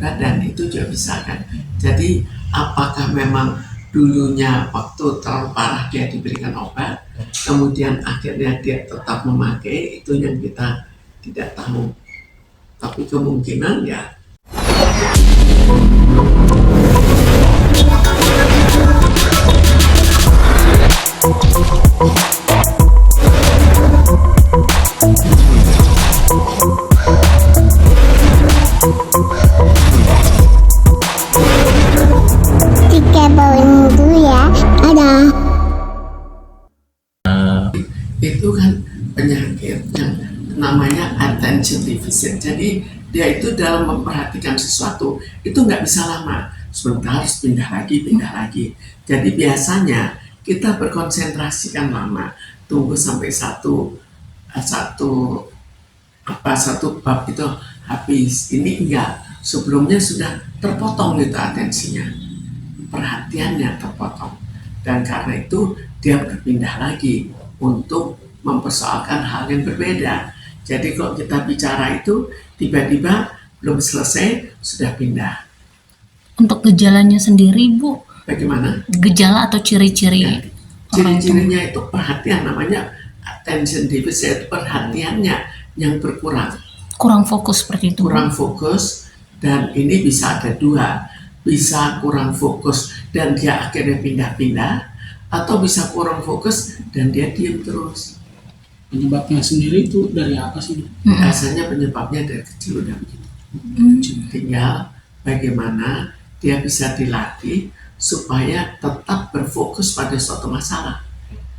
badan itu juga bisa kan. Jadi apakah memang dulunya waktu terlalu parah dia diberikan obat, kemudian akhirnya dia tetap memakai, itu yang kita tidak tahu. Tapi kemungkinan ya. Itu kan penyakit yang namanya attention deficit. Jadi dia itu dalam memperhatikan sesuatu itu nggak bisa lama, sebentar harus pindah lagi. Jadi biasanya kita berkonsentrasi kan lama, tunggu sampai satu bab itu habis. Ini enggak, sebelumnya sudah terpotong gitu atensinya, perhatiannya terpotong, dan karena itu dia berpindah lagi untuk mempersoalkan hal yang berbeda. Jadi kalau kita bicara itu tiba-tiba belum selesai sudah pindah. Untuk gejalanya sendiri, Bu, Bagaimana? gejala atau ciri-ciri Ya, ciri-cirinya itu perhatian, namanya attention deficit, perhatiannya yang berkurang, kurang fokus seperti itu, Bu? kurang fokus, dan ini bisa ada dua, bisa kurang fokus dan dia akhirnya pindah-pindah, atau bisa kurang fokus dan dia diam terus. Penyebabnya sendiri itu dari apa sih? Biasanya penyebabnya dari kecil udah begitu. Tinggal bagaimana dia bisa dilatih supaya tetap berfokus pada suatu masalah.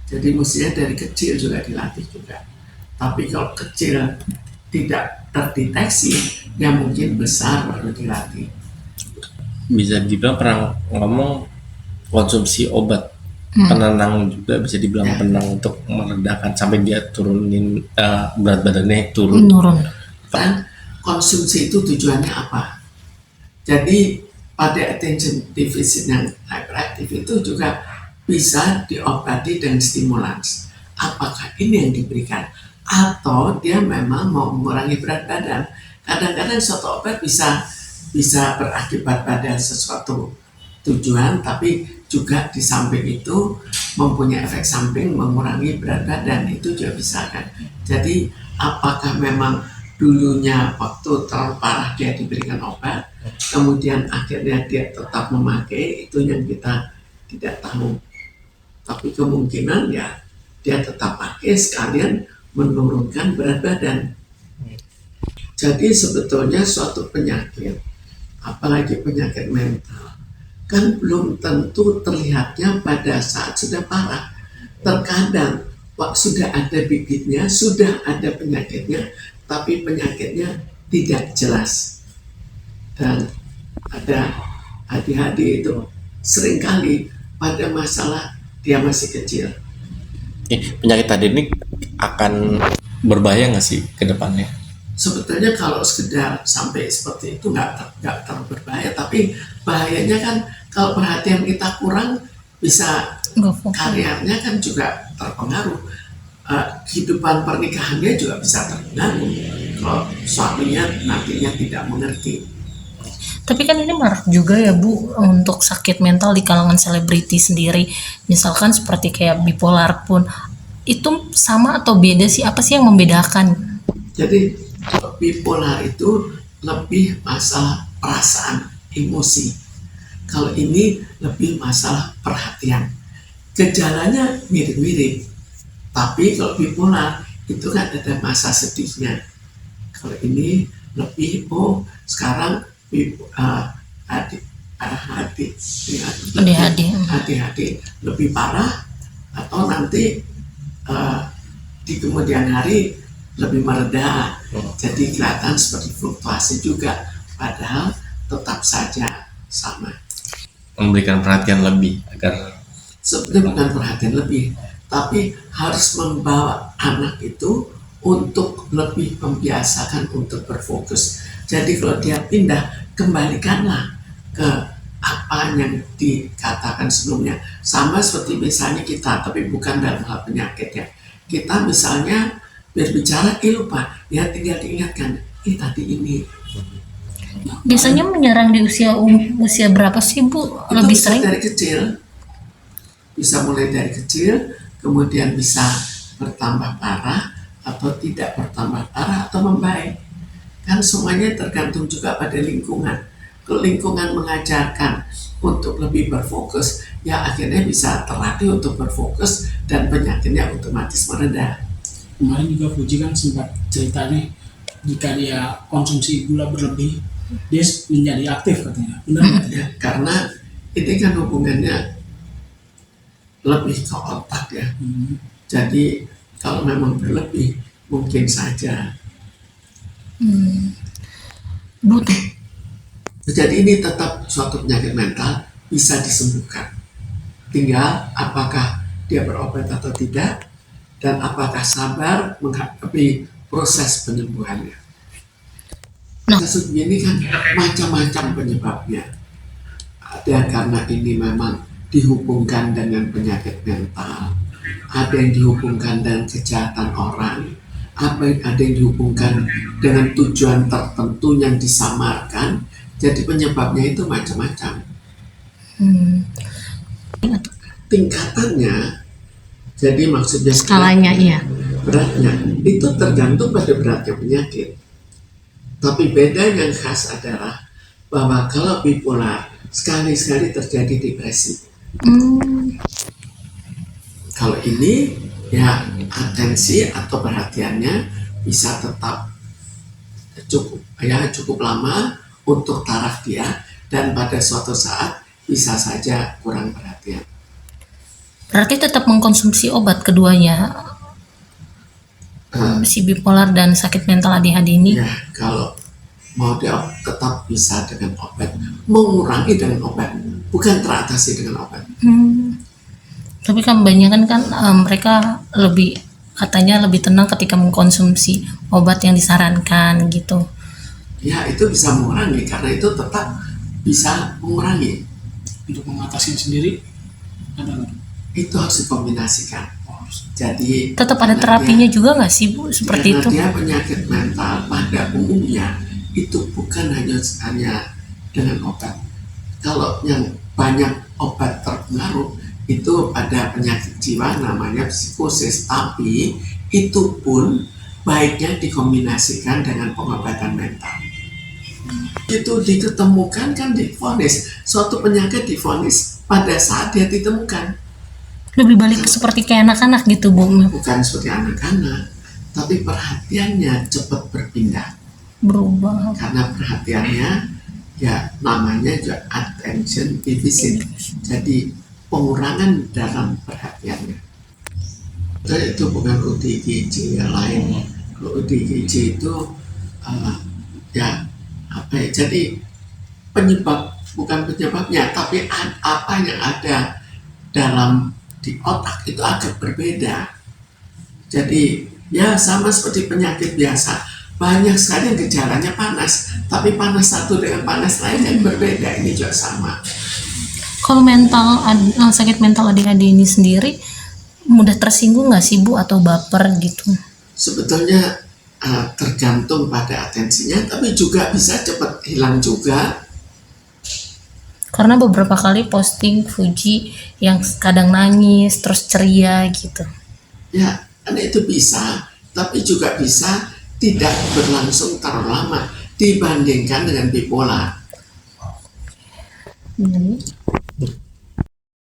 Jadi mestinya dari kecil juga dilatih juga. Tapi kalau kecil tidak terdeteksi, ya mungkin besar baru dilatih. Bisa dibilang pernah ngomong konsumsi obat penenang juga, bisa dibilang penenang untuk meredakan sampai dia turunin berat badannya turun. Dan konsumsi itu tujuannya apa? Jadi pada attention deficit yang hyperactive itu juga bisa diobati dengan stimulans. Apakah ini yang diberikan? Atau dia memang mau mengurangi berat badan? Kadang-kadang suatu obat bisa berakibat pada sesuatu tujuan, tapi juga di samping itu mempunyai efek samping mengurangi berat badan, itu juga bisa kan. Jadi apakah memang dulunya waktu terlalu parah dia diberikan obat, kemudian akhirnya dia tetap memakai, itu yang kita tidak tahu. Tapi kemungkinan ya dia tetap pakai sekalian menurunkan berat badan. Jadi sebetulnya suatu penyakit, apalagi penyakit mental, kan belum tentu terlihatnya pada saat sudah parah. Terkadang waktu sudah ada bibitnya, sudah ada penyakitnya, tapi penyakitnya tidak jelas. Dan ada ADHD itu seringkali pada masalah dia masih kecil. Penyakit tadi ini akan berbahaya nggak sih ke depannya? Sebetulnya kalau sekedar sampai seperti itu nggak terlalu berbahaya, tapi bahayanya kan kalau perhatian kita kurang, bisa karirnya kan juga terpengaruh, kehidupan pernikahannya juga bisa terpengaruh kalau suaminya nantinya tidak mengerti. Tapi kan ini marak juga ya, Bu, untuk sakit mental di kalangan selebriti sendiri, misalkan seperti kayak bipolar pun, itu sama atau beda sih? Apa sih yang membedakan? Jadi bipolar itu lebih masalah perasaan, emosi. Kalau ini lebih masalah perhatian. Gejalanya mirip-mirip, tapi kalau bipolar itu kan ada masa sedihnya. Kalau ini lebih sekarang ADHD lebih parah, atau nanti di kemudian hari lebih mereda. Jadi kelihatan seperti fluktuasi juga, padahal tetap saja sama. Memberikan perhatian lebih agar sebenarnya bukan perhatian lebih, tapi harus membawa anak itu untuk lebih membiasakan untuk berfokus. Jadi kalau dia pindah, kembalikanlah ke apa yang dikatakan sebelumnya. Sama seperti misalnya kita, tapi bukan dalam hal penyakit ya. Kita misalnya berbicara, lupa, ya tinggal diingatkan, tadi ini. Biasanya menyerang di usia berapa sih Bu? Itu Lebih bisa sering? dari kecil, bisa mulai dari kecil, kemudian bisa bertambah parah atau tidak bertambah parah atau membaik. Kan semuanya tergantung juga pada lingkungan. Kalau lingkungan mengajarkan untuk lebih berfokus, ya akhirnya bisa terlatih untuk berfokus dan penyakitnya otomatis mereda. Kemarin juga Fuji kan sempat ceritanya jika dia konsumsi gula berlebih, dia menjadi aktif katanya. Benar nggak? Ya, karena ini kan hubungannya lebih ke otak ya. Jadi kalau memang berlebih, mungkin saja. Bu, Jadi ini tetap suatu penyakit mental bisa disembuhkan. Tinggal apakah dia berobat atau tidak, dan apakah sabar menghadapi proses penyembuhannya. Nah. Kasus begini kan macam-macam penyebabnya. Ada karena ini memang dihubungkan dengan penyakit mental, ada yang dihubungkan dengan kejahatan orang, ada yang dihubungkan dengan tujuan tertentu yang disamarkan. Jadi penyebabnya itu macam-macam. Tingkatannya, jadi maksudnya skalanya iya. beratnya itu tergantung pada beratnya penyakit. Tapi beda yang khas adalah bahwa kalau bipolar sekali-sekali terjadi depresi. Kalau ini ya atensi atau perhatiannya bisa tetap cukup lama untuk taraf dia, dan pada suatu saat bisa saja kurang perhatian. Berarti tetap mengkonsumsi obat keduanya, si bipolar dan sakit mental ADHD ini. Ya, kalau mau dia tetap bisa dengan obat, mengurangi dengan obat, bukan teratasi dengan obat. Tapi kan kebanyakan kan mereka katanya lebih tenang ketika mengkonsumsi obat yang disarankan gitu. Ya, itu bisa mengurangi, karena itu tetap bisa mengurangi. Untuk mengatasi sendiri ada nggak? Itu harus dikombinasikan. Jadi Tetap ada terapinya juga nggak sih Bu seperti itu? Karena dia penyakit mental pada umumnya itu bukan hanya dengan obat. Kalau yang banyak obat terpengaruh itu pada penyakit jiwa namanya psikosis, tapi itu pun baiknya dikombinasikan dengan pengobatan mental. Itu diketemukan kan divonis, suatu penyakit divonis pada saat dia ditemukan. Lebih balik seperti kayak anak-anak gitu Bu. Bukan seperti anak-anak, tapi perhatiannya cepat berpindah. Berubah. Karena perhatiannya ya namanya juga attention deficit. Jadi pengurangan dalam perhatiannya. Dan itu bukan ODGJ yang lain. Kalau ODGJ itu jadi bukan penyebabnya, tapi apa yang ada di otak itu agak berbeda. Jadi ya sama seperti penyakit biasa, banyak sekali yang gejalanya panas, tapi panas satu dengan panas lain yang berbeda. Ini juga sama. Kalau sakit mental ADHD ini sendiri mudah tersinggung nggak sih Bu atau baper gitu? Sebetulnya tergantung pada atensinya, tapi juga bisa cepat hilang juga. Karena beberapa kali posting Fuji yang kadang nangis terus ceria gitu. Ya, karena itu bisa, tapi juga bisa tidak berlangsung terlalu lama dibandingkan dengan bipolar.